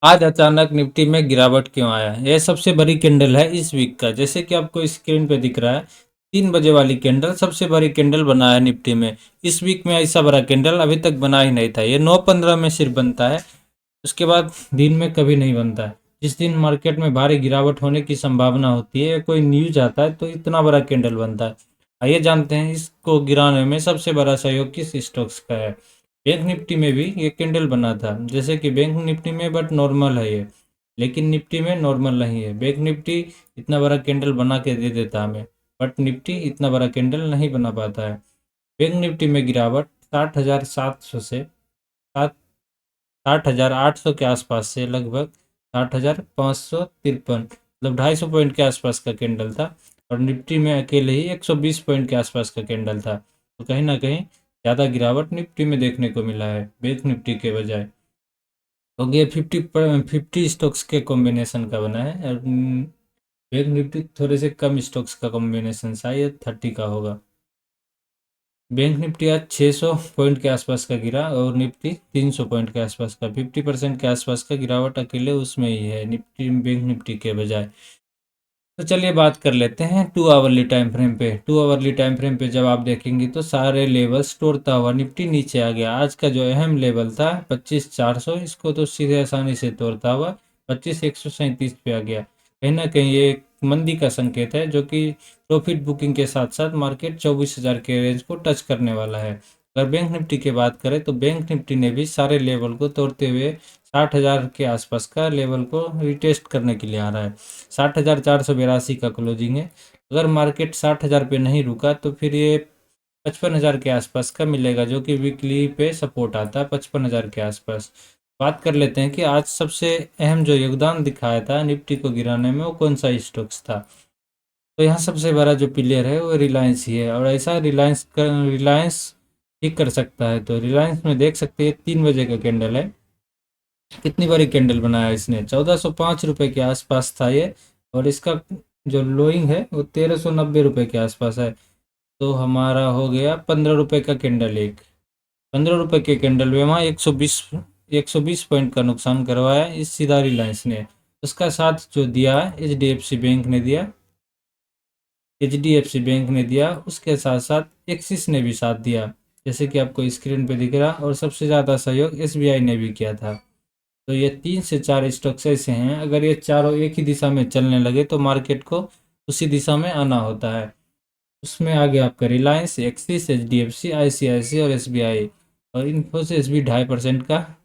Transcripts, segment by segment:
आज अचानक निफ्टी में गिरावट क्यों आया? यह सबसे बड़ी कैंडल है इस वीक का। जैसे कि आपको स्क्रीन पे दिख रहा है, 3 बजे वाली कैंडल सबसे बड़ी कैंडल बना है निफ्टी में। इस वीक में ऐसा बड़ा कैंडल अभी तक बना ही नहीं था। ये 9:15 में सिर्फ बनता है, उसके बाद दिन में कभी नहीं बनता है। जिस दिन मार्केट में भारी गिरावट होने की संभावना होती है, कोई न्यूज आता है, तो इतना बड़ा कैंडल बनता है। आइए जानते हैं इसको गिराने में सबसे बड़ा सहयोग किस स्टॉक्स का है। बैंक निफ्टी में भी ये कैंडल बना था, जैसे कि बैंक निफ्टी में, बट नॉर्मल है ये। लेकिन निफ्टी में नॉर्मल नहीं है। बैंक निफ्टी इतना बड़ा कैंडल बना के दे देता हमें, बट निफ्टी इतना बड़ा कैंडल नहीं बना पाता है। बैंक निफ्टी में गिरावट 60,700 से सात 60,800 के आसपास से लगभग 60,553, मतलब 250 पॉइंट के आसपास का कैंडल था। और निफ्टी में अकेले ही 120 पॉइंट के आसपास का कैंडल था। तो कहीं ना कहीं ज़्यादा गिरावट निफ्टी में देखने को मिला है बैंक निफ्टी के बजाय। तो ये 50 स्टॉक्स के कॉम्बिनेशन का बना है, और बैंक निफ्टी थोड़े से कम स्टॉक्स का कॉम्बिनेशन, शायद 30 का होगा। बैंक निफ्टी आज 600 पॉइंट के आसपास का गिरा, और निफ्टी 300 पॉइंट के आसपास का, 50% के आसपास का गिरावट अकेले उसमें ही है निफ्टी, बैंक निफ्टी के बजाय। तो चलिए बात कर लेते हैं 2 आवरली टाइम फ्रेम पे। 2 आवरली टाइम फ्रेम पे जब आप देखेंगे तो सारे लेवल्स तोड़ता हुआ निफ्टी नीचे आ गया। आज का जो अहम लेवल था 25,400, इसको तो सीधे आसानी से तोड़ता हुआ 25,137 पे आ गया। कहीं ना कहीं ये एक मंदी का संकेत है, जो कि प्रॉफिट बुकिंग के साथ साथ मार्केट 24,000 के रेंज को टच करने वाला है। अगर बैंक निफ्टी की बात करें तो बैंक निफ्टी ने भी सारे लेवल को तोड़ते हुए 60,000 के आसपास का लेवल को रिटेस्ट करने के लिए आ रहा है। 60,482 का क्लोजिंग है। अगर मार्केट 60,000 पे नहीं रुका तो फिर ये 55,000 के आसपास का मिलेगा, जो कि वीकली पे सपोर्ट आता है 55,000 के आसपास। बात कर लेते हैं कि आज सबसे अहम जो योगदान दिखाया था निफ्टी को गिराने में, वो कौन सा स्टॉक्स था। तो यहाँ सबसे बड़ा जो प्लेयर है वो रिलायंस ही है, और ऐसा रिलायंस ठीक कर सकता है। तो रिलायंस में देख सकते हैं 3 बजे का कैंडल है। कितनी बड़ी कैंडल बनाया इसने, 1405 रुपये के आसपास था ये। और इसका जो लोइंग है वो 1390 रुपये के आसपास है। तो हमारा हो गया 15 रुपये का कैंडल एक। 15 रुपये के कैंडल में वहाँ 120 पॉइंट का नुकसान करवाया इस सीधा रिलायंस ने। उसका साथ जो दिया है H D F C bank ने दिया, उसके साथ साथ एक्सिस ने भी साथ दिया, जैसे कि आपको स्क्रीन पे दिख रहा। और सबसे ज़्यादा सहयोग एस बी आई ने भी किया था। तो ये 3 से 4 स्टॉक्स ऐसे हैं, अगर ये चारों एक ही दिशा में चलने लगे तो मार्केट को उसी दिशा में आना होता है। उसमें आगे आपका Reliance, Axis, H D F C, I C I C I S B I. और इन्फोसिस भी 2.5% का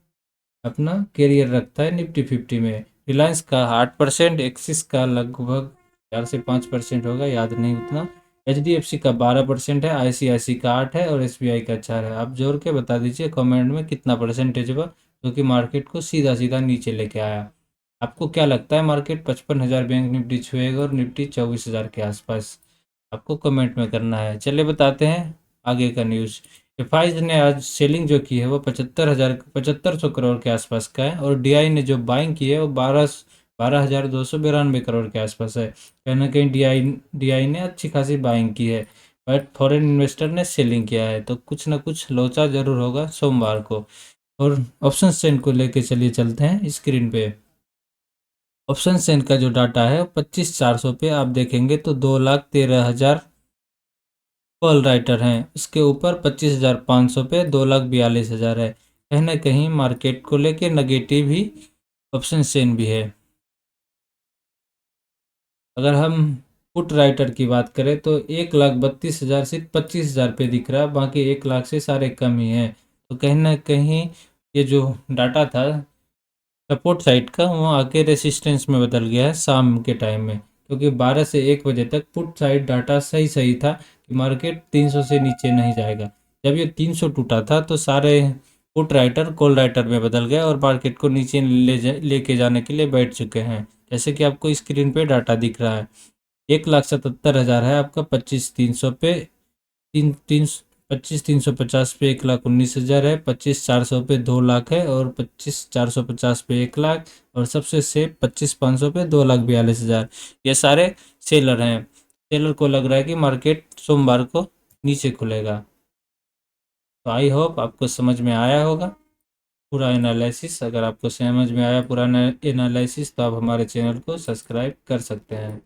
अपना कैरियर रखता है निफ्टी 50 में। रिलायंस का 8%, एक्सिस का लगभग 4 से 5% होगा, याद नहीं उतना। एच डी एफ सी का 12% है, आई सी आई सी का 8 है, और एस बी आई का 4 है। आप जोड़ के बता दीजिए कमेंट में कितना परसेंटेज हुआ, जो कि मार्केट को सीधा सीधा नीचे लेके आया। आपको क्या लगता है, मार्केट 55,000 बैंक निफ्टी छुएगा और निफ्टी 24,000 के आसपास? आपको कमेंट में करना है। चलिए बताते हैं आगे का न्यूज़। एफआईज ने आज सेलिंग जो की है वो 75,सौ करोड़ के आसपास का है, और डीआई ने जो बाइंग की है वो 12,292 करोड़ के आसपास है। कहीं ना कहीं डीआई ने अच्छी खासी बाइंग की है, बट फॉरेन इन्वेस्टर ने सेलिंग किया है, तो कुछ ना कुछ लोचा जरूर होगा सोमवार को। और ऑप्शन चेन को लेके चलिए चलते हैं स्क्रीन पे। ऑप्शन चेन का जो डाटा है 25,400 पे आप देखेंगे तो 2,13,000 कॉल राइटर हैं। उसके ऊपर 25,500 पे 2,42,000 है। कहीं ना कहीं मार्केट को लेके नेगेटिव ही ऑप्शन चेन भी है। अगर हम पुट राइटर की बात करें तो 1,32,000 सिर्फ 25,000 पे दिख रहा है, बाकी 1 लाख से सारे कम ही है। तो कहीं ना कहीं ये जो डाटा था सपोर्ट साइड का, वो आके रेसिस्टेंस में बदल गया है शाम के टाइम में, क्योंकि 12 से 1 बजे तक पुट साइड डाटा सही सही था कि मार्केट 300 से नीचे नहीं जाएगा। जब ये 300 टूटा था तो सारे पुट राइटर कॉल राइटर में बदल गए और मार्केट को नीचे लेके जाने के लिए बैठ चुके हैं, जैसे कि आपको स्क्रीन पे डाटा दिख रहा है। 1,77,000 है आपका 25,300 पे, तीन तीन 25,350 पे 1,19,000 है, 25,400 पे 2 लाख है, और 25,450 पे 1 लाख, और सबसे सेफ 25,500 पे 2,42,000। ये सारे सेलर हैं। सेलर को लग रहा है कि मार्केट सोमवार को नीचे खुलेगा। तो आई होप आपको समझ में आया होगा। पूरा एनालिसिस। अगर आपको समझ में आया पूरा एनालिसिस तो आप हमारे चैनल को सब्सक्राइब कर सकते हैं।